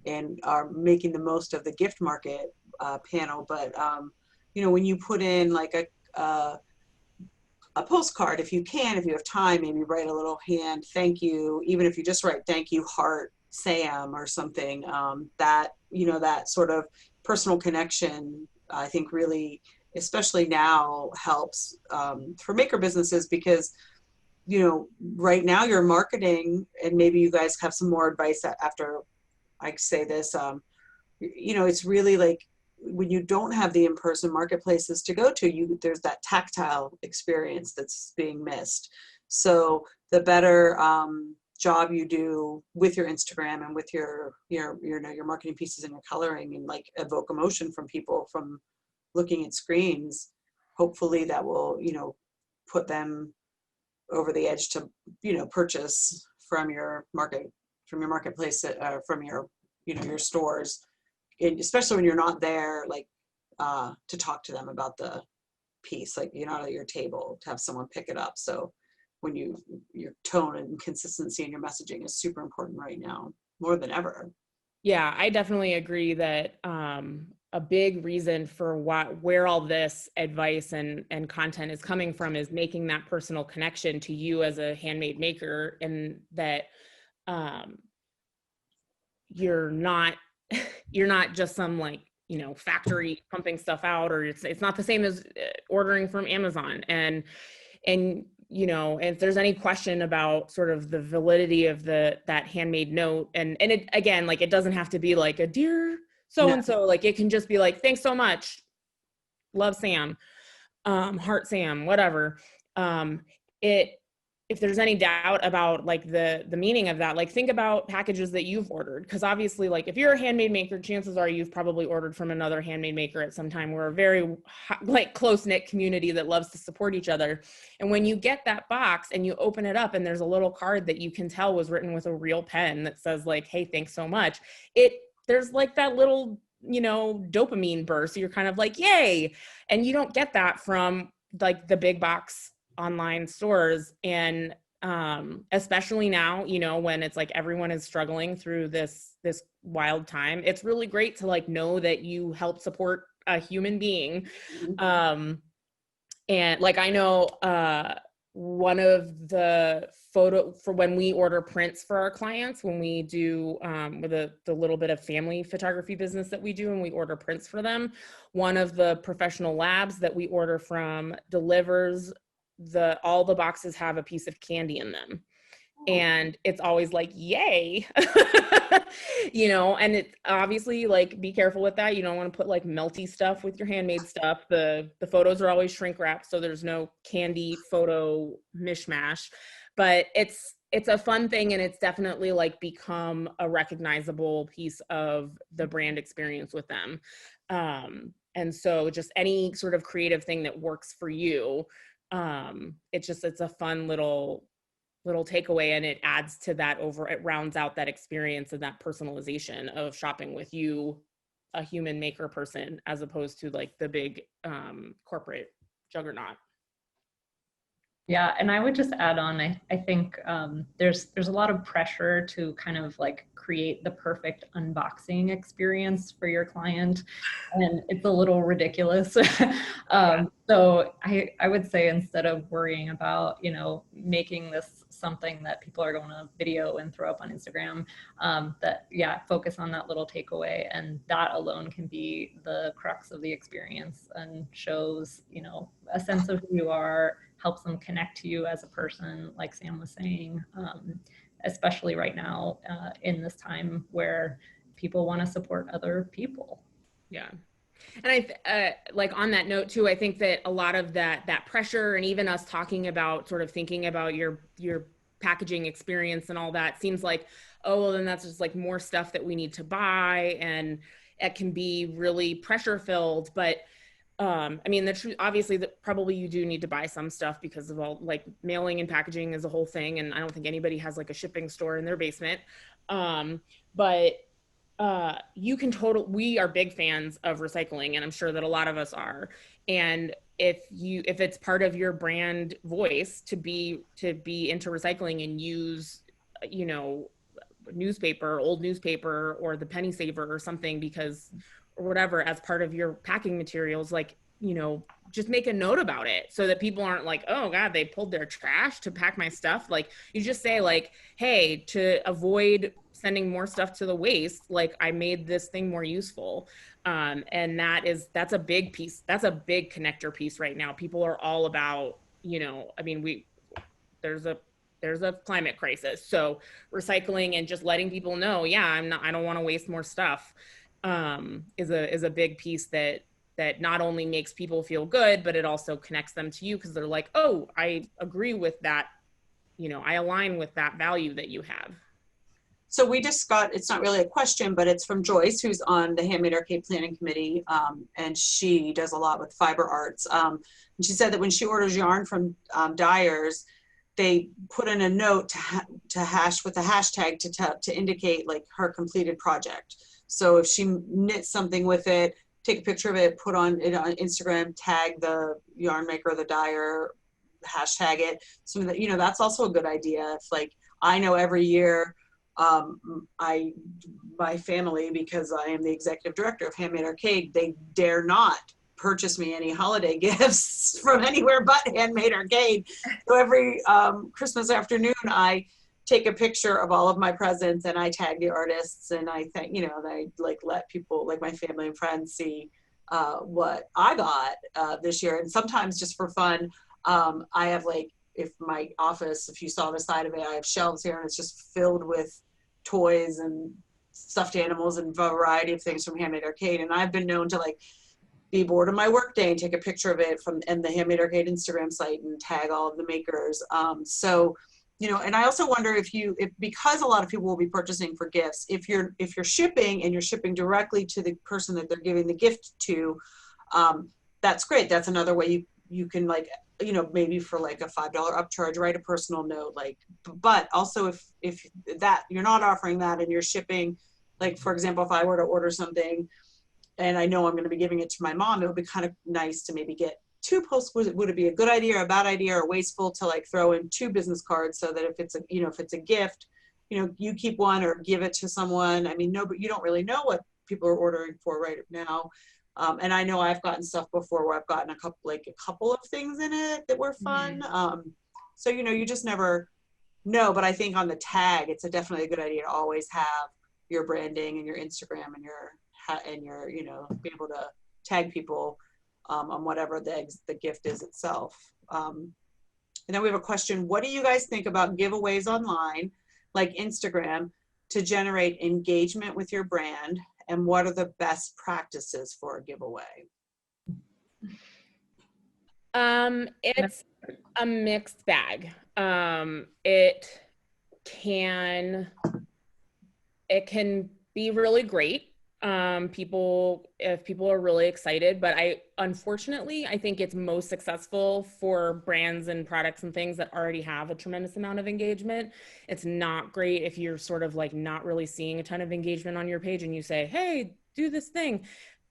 and are making the most of the gift market panel. But, you know, when you put in like a postcard if you can, if you have time, maybe write a little hand thank you, even if you just write thank you heart Sam or something. That, you know, that sort of personal connection, I think really, especially now, helps for maker businesses, because, you know, right now you're marketing, and maybe you guys have some more advice after I say this. You know, it's really like when you don't have the in-person marketplaces to go to, there's that tactile experience that's being missed. So the better job you do with your Instagram and with your marketing pieces and your coloring, and like evoke emotion from people from looking at screens, hopefully that will, you know, put them over the edge to, you know, purchase from your marketplace, from your, you know, your stores, and especially when you're not there, like to talk to them about the piece, like you're not at your table, to have someone pick it up. So when your tone and consistency in your messaging is super important right now, more than ever. Yeah, I definitely agree that a big reason for where all this advice and content is coming from is making that personal connection to you as a handmade maker, and that you're not just some, like, you know, factory pumping stuff out, or it's not the same as ordering from Amazon. And you know, if there's any question about sort of the validity of that handmade note, and it, again, like, it doesn't have to be like a dear so and so, like, it can just be like, thanks so much, love Sam, heart Sam, whatever. If there's any doubt about like the meaning of that, like, think about packages that you've ordered, because obviously, like, if you're a handmade maker, chances are you've probably ordered from another handmade maker at some time. We're a very like close-knit community that loves to support each other. And when you get that box and you open it up and there's a little card that you can tell was written with a real pen that says like, hey, thanks so much, there's like that little, you know, dopamine burst. You're kind of like, yay. And you don't get that from like the big box online stores. And especially now, you know, when it's like everyone is struggling through this wild time, it's really great to like know that you help support a human being. And like, I know one of the for when we order prints for our clients, when we do with the little bit of family photography business that we do, and we order prints for them, one of the professional labs that we order from delivers all the boxes have a piece of candy in them. And it's always like, yay. You know, and it obviously, like, be careful with that. You don't want to put like melty stuff with your handmade stuff. The photos are always shrink wrapped, so there's no candy photo mishmash. But it's a fun thing, and it's definitely like become a recognizable piece of the brand experience with them. And so just any sort of creative thing that works for you, it's a fun little takeaway, and it adds to that it rounds out that experience and that personalization of shopping with you, a human maker person, as opposed to like the big corporate juggernaut. Yeah, and I would just add on, I think there's a lot of pressure to kind of like create the perfect unboxing experience for your client, and it's a little ridiculous. So I would say, instead of worrying about, you know, making this something that people are going to video and throw up on Instagram, focus on that little takeaway, and that alone can be the crux of the experience, and shows, you know, a sense of who you are, helps them connect to you as a person, like Sam was saying, especially right now in this time where people want to support other people. Yeah. And like, on that note too, I think that a lot of that pressure, and even us talking about sort of thinking about your packaging experience and all that, seems like, oh, well, then that's just like more stuff that we need to buy, and it can be really pressure filled. But I mean, the truth, obviously, that probably you do need to buy some stuff because of all, like, mailing and packaging is a whole thing, and I don't think anybody has like a shipping store in their basement. But we are big fans of recycling, and I'm sure that a lot of us are. And if it's part of your brand voice to be into recycling and use, you know, old newspaper, or the penny saver or something, or whatever, as part of your packing materials, like, just make a note about it so that people aren't like, oh God, they pulled their trash to pack my stuff. Like, you just say like, hey, to avoid sending more stuff to the waste, like I made this thing more useful. And that's a big piece. That's a big connector piece right now. People are all about, I mean, there's a climate crisis. So recycling and just letting people know, yeah, I don't want to waste more stuff, is a big piece that not only makes people feel good, but it also connects them to you because they're like, oh, I agree with that. I align with that value that you have. So we just got, it's not really a question, but it's from Joyce, who's on the Handmade Arcade Planning Committee, and she does a lot with fiber arts. And she said that when she orders yarn from dyers, they put in a note to hash with a hashtag to indicate like her completed project. So if she knits something with it, take a picture of it, put on it on Instagram, tag the yarn maker or the dyer, hashtag it. So that, that's also a good idea. It's like, I know every year, my family, because I am the executive director of Handmade Arcade, they dare not purchase me any holiday gifts from anywhere but Handmade Arcade. So every Christmas afternoon, I take a picture of all of my presents and I tag the artists, and I think, I like let people, like my family and friends, see what I got this year. And sometimes just for fun, I have like, if my office, if you saw the side of it, I have shelves here and it's just filled with toys and stuffed animals and a variety of things from Handmade Arcade. And I've been known to like be bored of my work day and take a picture of it and the Handmade Arcade Instagram site and tag all of the makers. So, and I also wonder if because a lot of people will be purchasing for gifts, if you're shipping and you're shipping directly to the person that they're giving the gift to, that's great. That's another way you can like, maybe for like a $5 upcharge, write a personal note, like, but also if that you're not offering that and you're shipping, like, for example, if I were to order something and I know I'm going to be giving it to my mom, it would be kind of nice to maybe get 2 would it be a good idea or a bad idea or wasteful to like throw in 2 business cards so that if it's a gift, you keep one or give it to someone. I mean, no, but you don't really know what people are ordering for right now. And I know I've gotten stuff before where I've gotten a couple of things in it that were fun. So, you just never know, but I think on the tag, it's definitely a good idea to always have your branding and your Instagram and your, be able to tag people on whatever the gift is itself. And then we have a question. What do you guys think about giveaways online, like Instagram, to generate engagement with your brand? And what are the best practices for a giveaway? It's a mixed bag. It can be really great. If people are really excited, but unfortunately, I think it's most successful for brands and products and things that already have a tremendous amount of engagement. It's not great if you're sort of like not really seeing a ton of engagement on your page and you say, hey, do this thing.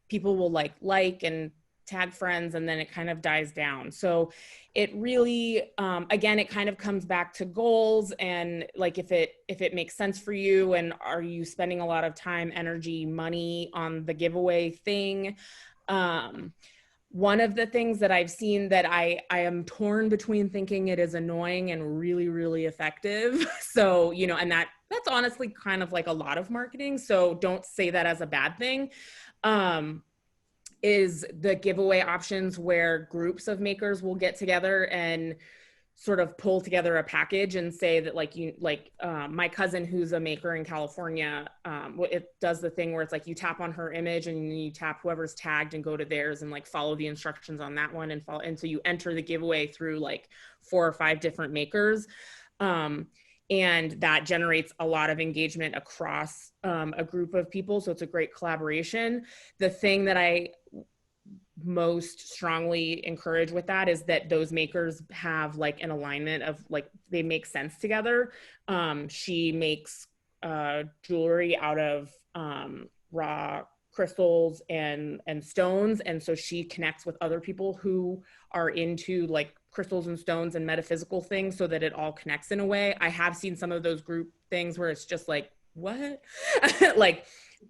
People will like and tag friends, and then it kind of dies down. So it really, again, it kind of comes back to goals and like if it makes sense for you, and are you spending a lot of time, energy, money on the giveaway thing? One of the things that I've seen that I am torn between thinking it is annoying and really, really effective. So, and that's honestly kind of like a lot of marketing. So don't say that as a bad thing. Is the giveaway options where groups of makers will get together and sort of pull together a package and say that my cousin who's a maker in California, it does the thing where it's like you tap on her image and you tap whoever's tagged and go to theirs and like follow the instructions on that one and so you enter the giveaway through like 4 or 5 different makers. And that generates a lot of engagement across a group of people. So it's a great collaboration. The thing that I most strongly encourage with that is that those makers have like an alignment of like, they make sense together. She makes jewelry out of raw crystals and stones. And so she connects with other people who are into like crystals and stones and metaphysical things so that it all connects in a way. I have seen some of those group things where it's just like, what? Like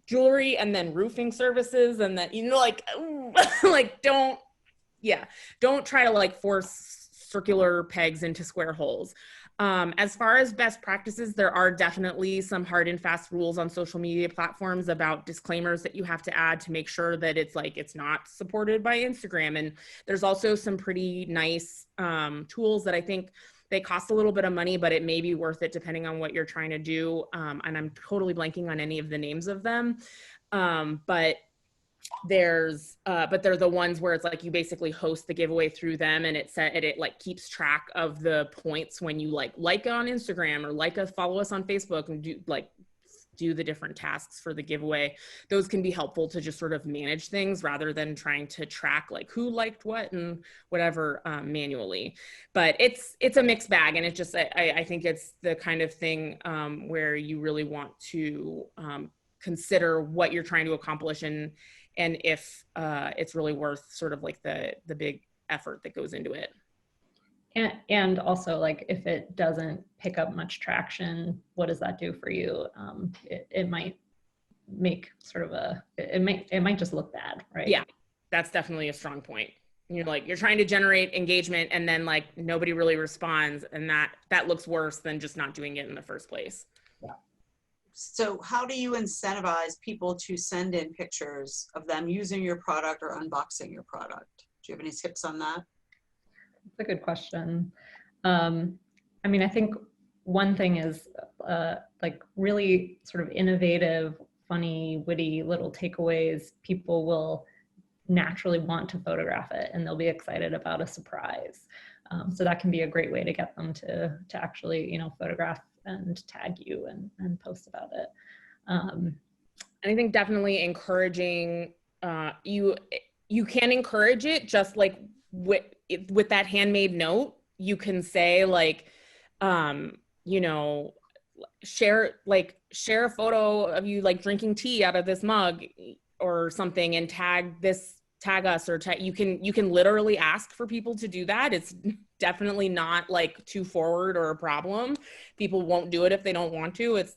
jewelry and then roofing services and then, like, like don't Yeah, don't try to like force circular pegs into square holes. As far as best practices, there are definitely some hard and fast rules on social media platforms about disclaimers that you have to add to make sure that it's not supported by Instagram. And there's also some pretty nice tools that I think they cost a little bit of money, but it may be worth it depending on what you're trying to do. And I'm totally blanking on any of the names of them. But they're the ones where it's like you basically host the giveaway through them, and it like keeps track of the points when you like on Instagram or follow us on Facebook and do the different tasks for the giveaway. Those can be helpful to just sort of manage things rather than trying to track like who liked what and whatever manually. But it's a mixed bag, and it just I think it's the kind of thing where you really want to consider what you're trying to accomplish and if it's really worth sort of like the big effort that goes into it. And also, like, if it doesn't pick up much traction, what does that do for you? It might make sort of it might just look bad, right? Yeah, that's definitely a strong point. You're trying to generate engagement and then like nobody really responds, and that looks worse than just not doing it in the first place. Yeah. So how do you incentivize people to send in pictures of them using your product or unboxing your product? Do you have any tips on that? That's a good question. I mean, I think one thing is like really sort of innovative, funny, witty little takeaways. People will naturally want to photograph it, and they'll be excited about a surprise. So that can be a great way to get them to actually, photograph and tag you and post about it. And I think definitely encouraging, you can encourage it just like with that handmade note. You can say like, share a photo of you like drinking tea out of this mug or something and tag us, or you can literally ask for people to do that. It's definitely not like too forward or a problem. People won't do it if they don't want to. It's,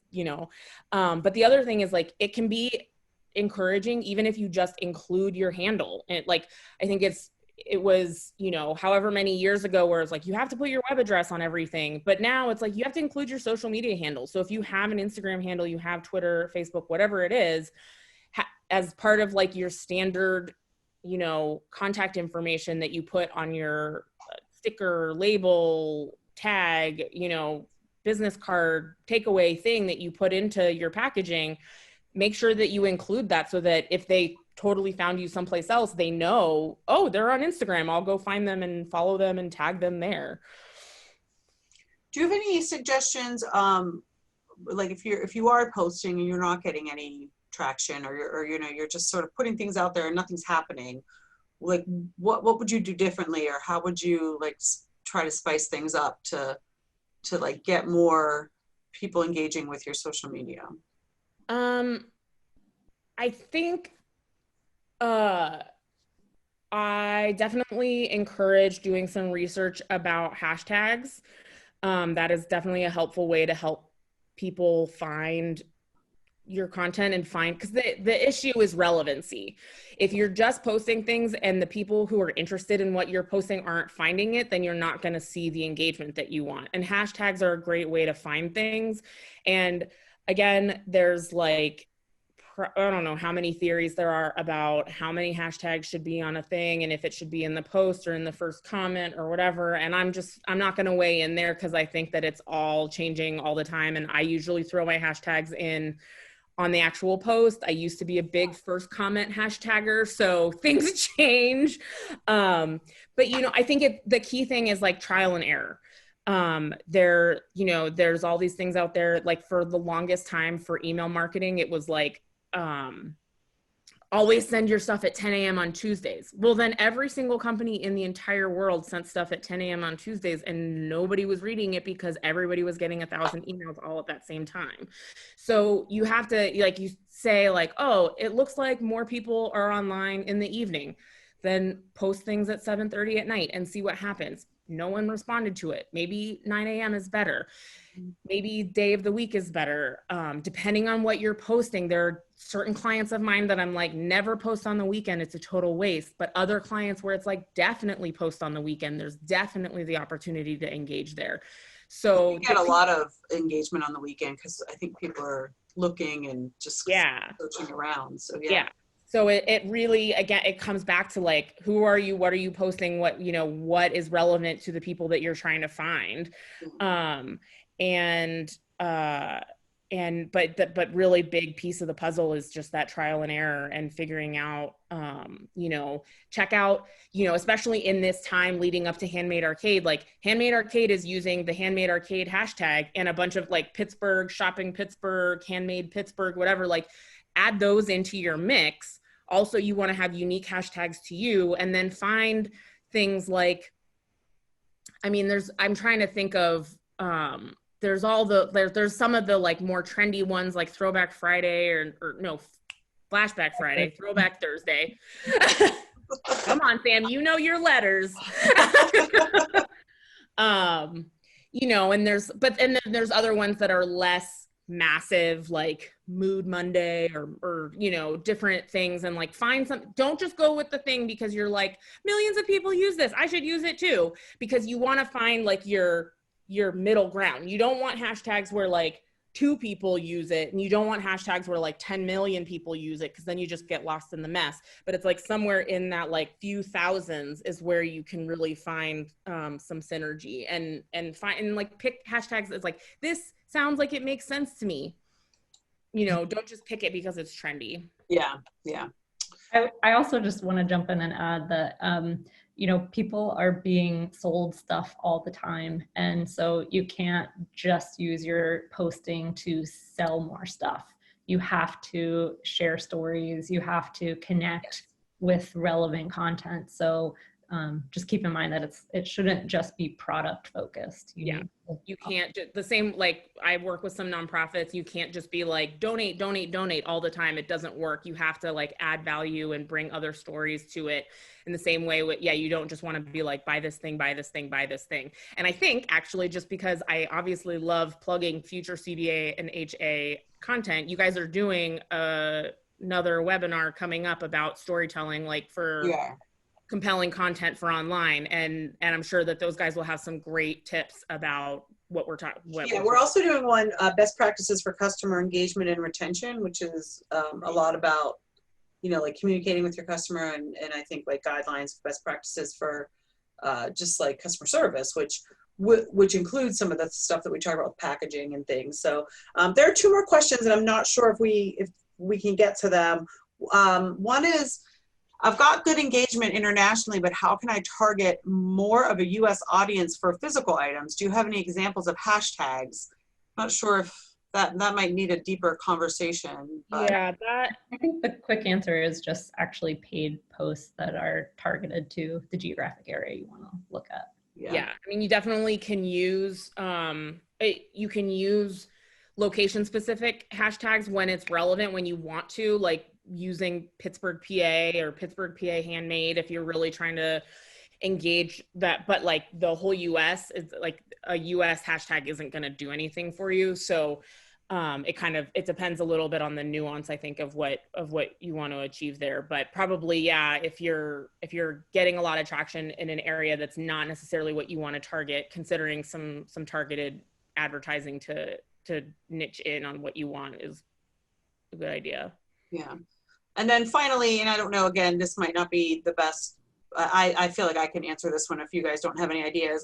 but the other thing is like, it can be encouraging even if you just include your handle. And like, I think it was, however many years ago where it's like, you have to put your web address on everything, but now it's like, you have to include your social media handle. So if you have an Instagram handle, you have Twitter, Facebook, whatever it is, as part of like your standard, contact information that you put on your sticker, label, tag, business card, takeaway thing that you put into your packaging, make sure that you include that so that if they totally found you someplace else, they know, oh, they're on Instagram, I'll go find them and follow them and tag them there. Do you have any suggestions, like if you are posting and you're not getting any traction, or you're just sort of putting things out there and nothing's happening, like what would you do differently, or how would you like try to spice things up to like get more people engaging with your social media? I think I definitely encourage doing some research about hashtags. That is definitely a helpful way to help people find your content and because the issue is relevancy. If you're just posting things and the people who are interested in what you're posting aren't finding it, then you're not going to see the engagement that you want. And hashtags are a great way to find things. And again, there's like, I don't know how many theories there are about how many hashtags should be on a thing and if it should be in the post or in the first comment or whatever. And I'm not going to weigh in there because I think that it's all changing all the time. And I usually throw my hashtags in on the actual post. I used to be a big first comment hashtagger, so things change. But I think the key thing is like trial and error. There's all these things out there. Like for the longest time for email marketing, it was like, always send your stuff at 10 a.m. on Tuesdays. Well, then every single company in the entire world sent stuff at 10 a.m. on Tuesdays and nobody was reading it because everybody was getting 1,000 emails all at that same time. So you have to, like, you say like, oh, it looks like more people are online in the evening. Then post things at 7:30 at night and see what happens. No one responded to it. Maybe 9 a.m. is better. Maybe day of the week is better. Depending on what you're posting, there are certain clients of mine that I'm like, never post on the weekend, it's a total waste. But other clients where it's like, definitely post on the weekend, there's definitely the opportunity to engage there. So you get a lot of engagement on the weekend because I think people are looking and just searching around. So yeah. So it really, again, it comes back to like, who are you? What are you posting? What, you know, what is relevant to the people that you're trying to find? But really big piece of the puzzle is just that trial and error and figuring out, you know, check out, you know, especially in this time leading up to Handmade Arcade, like Handmade Arcade is using the Handmade Arcade hashtag and a bunch of like Pittsburgh, shopping Pittsburgh, handmade Pittsburgh, whatever, like add those into your mix. Also, you want to have unique hashtags to you, and then find things like, I mean, I'm trying to think of, there's some of the like more trendy ones like Throwback Friday or no, Flashback Friday, Throwback Thursday. Come on, Sam, you know your letters. You know, and then there's other ones that are less massive, like Mood Monday or you know, different things, and like find some, don't just go with the thing because you're like, millions of people use this, I should use it too, because you want to find like your middle ground. You don't want hashtags where like 2 people use it, and you don't want hashtags where like 10 million people use it, because then you just get lost in the mess. But it's like somewhere in that like few thousands is where you can really find some synergy and find and like pick hashtags that's like, this sounds like it makes sense to me. You know, don't just pick it because it's trendy. Yeah. I also just want to jump in and add that, you know, people are being sold stuff all the time. And so you can't just use your posting to sell more stuff. You have to share stories. You have to connect with relevant content. So just keep in mind that it shouldn't just be product focused. You can't the same, like I work with some nonprofits, you can't just be like donate all the time. It doesn't work. You have to like add value and bring other stories to it in the same way with, you don't just want to be like, buy this thing. And I think actually, just because I obviously love plugging future CDA and HA content, you guys are doing another webinar coming up about storytelling, like for compelling content for online, and I'm sure that those guys will have some great tips about what we're talking. We're also doing one, best practices for customer engagement and retention, which is a lot about, you know, like communicating with your customer, and I think like guidelines, best practices for just like customer service, which includes some of the stuff that we talk about with packaging and things. So there are 2 more questions, and I'm not sure if we can get to them. One is, I've got good engagement internationally, but how can I target more of a US audience for physical items? Do you have any examples of hashtags? Not sure if that might need a deeper conversation. But. Yeah, I think the quick answer is just actually paid posts that are targeted to the geographic area you want to look at. Yeah, I mean, you definitely can use, you can use location specific hashtags when it's relevant, when you want to, like using Pittsburgh, PA or Pittsburgh, PA handmade, if you're really trying to engage that. But like the whole US is like, a US hashtag isn't going to do anything for you. So it depends a little bit on the nuance, I think, of what you want to achieve there. But probably, if you're getting a lot of traction in an area that's not necessarily what you want to target, considering some targeted advertising to niche in on what you want is a good idea. Yeah. And then finally, and I don't know, again, this might not be the best, I feel like I can answer this one if you guys don't have any ideas.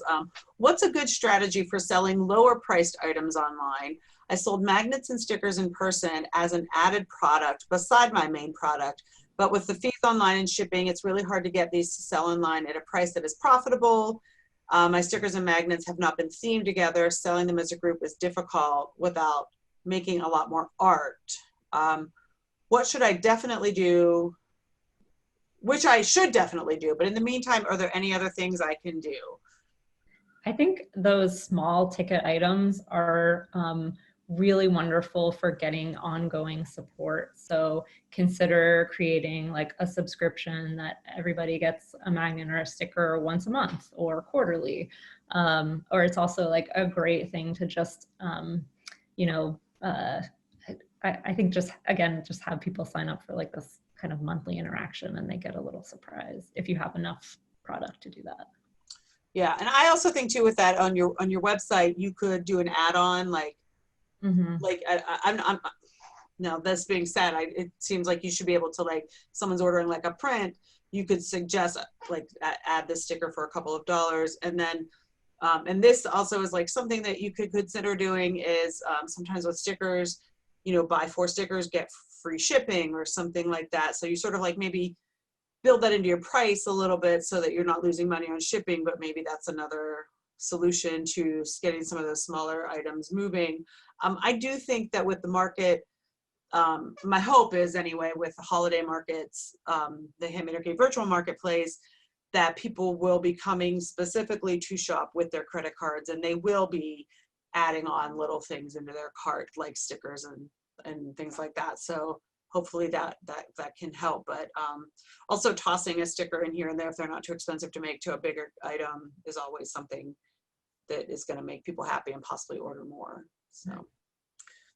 What's a good strategy for selling lower priced items online? I sold magnets and stickers in person as an added product beside my main product, but with the fees online and shipping, it's really hard to get these to sell online at a price that is profitable. My stickers and magnets have not been themed together. Selling them as a group is difficult without making a lot more art. What should I definitely do? Which I should definitely do, but in the meantime, are there any other things I can do? I think those small ticket items are really wonderful for getting ongoing support. So consider creating like a subscription that everybody gets a magnet or a sticker once a month or quarterly. Or it's also like a great thing to just, I think just, again, just have people sign up for like this kind of monthly interaction and they get a little surprise if you have enough product to do that. Yeah, and I also think too with that on your website, you could do an add-on like I'm now this being said, it seems like you should be able to, like, someone's ordering like a print, you could suggest like add this sticker for a couple of dollars, and then and this also is like something that you could consider doing is sometimes with stickers, buy 4 stickers, get free shipping or something like that. So you sort of like maybe build that into your price a little bit so that you're not losing money on shipping, but maybe that's another solution to getting some of those smaller items moving. I do think that with the market, my hope is anyway, with the holiday markets, the Handmade Arcade virtual marketplace, that people will be coming specifically to shop with their credit cards, and they will be adding on little things into their cart like stickers and things like that. So hopefully that can help. But also tossing a sticker in here and there if they're not too expensive to make to a bigger item is always something that is going to make people happy and possibly order more. So,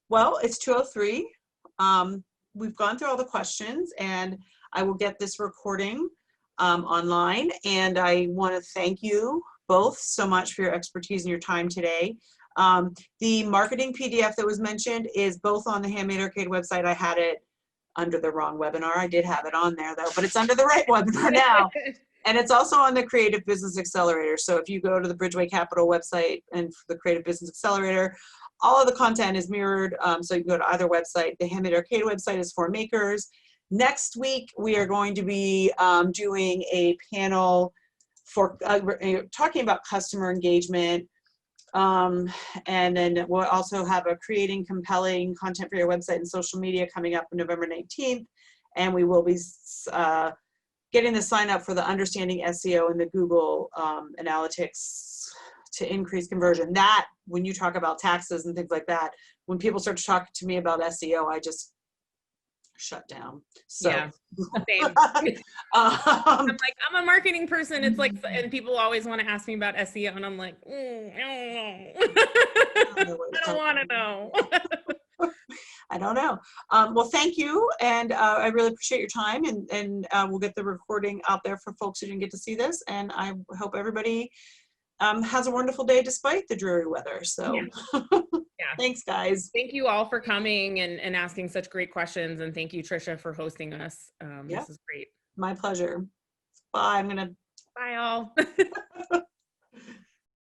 well, it's 2:03. We've gone through all the questions, and I will get this recording online. And I want to thank you both so much for your expertise and your time today. The marketing PDF that was mentioned is both on the Handmade Arcade website. I had it under the wrong webinar. I did have it on there though, but it's under the right webinar now. And it's also on the Creative Business Accelerator. So if you go to the Bridgeway Capital website and the Creative Business Accelerator, all of the content is mirrored. So you can go to either website. The Handmade Arcade website is for makers. Next week, we are going to be doing a panel for talking about customer engagement. And then we'll also have a creating compelling content for your website and social media coming up on November 19th. And we will be getting the sign up for the Understanding SEO and the Google Analytics to increase conversion. That, when you talk about taxes and things like that, when people start to talk to me about SEO, I just shut down. So yeah, same. I'm like, I'm a marketing person. It's like, and people always want to ask me about SEO, and I'm like, I don't know. I don't want to know. I don't know. Well, thank you, and I really appreciate your time, and we'll get the recording out there for folks who didn't get to see this, and I hope everybody has a wonderful day despite the dreary weather. So yeah. Yeah. Thanks, guys. Thank you all for coming and asking such great questions, and thank you, Trisha, for hosting us. This is great. My pleasure. Bye. Bye all.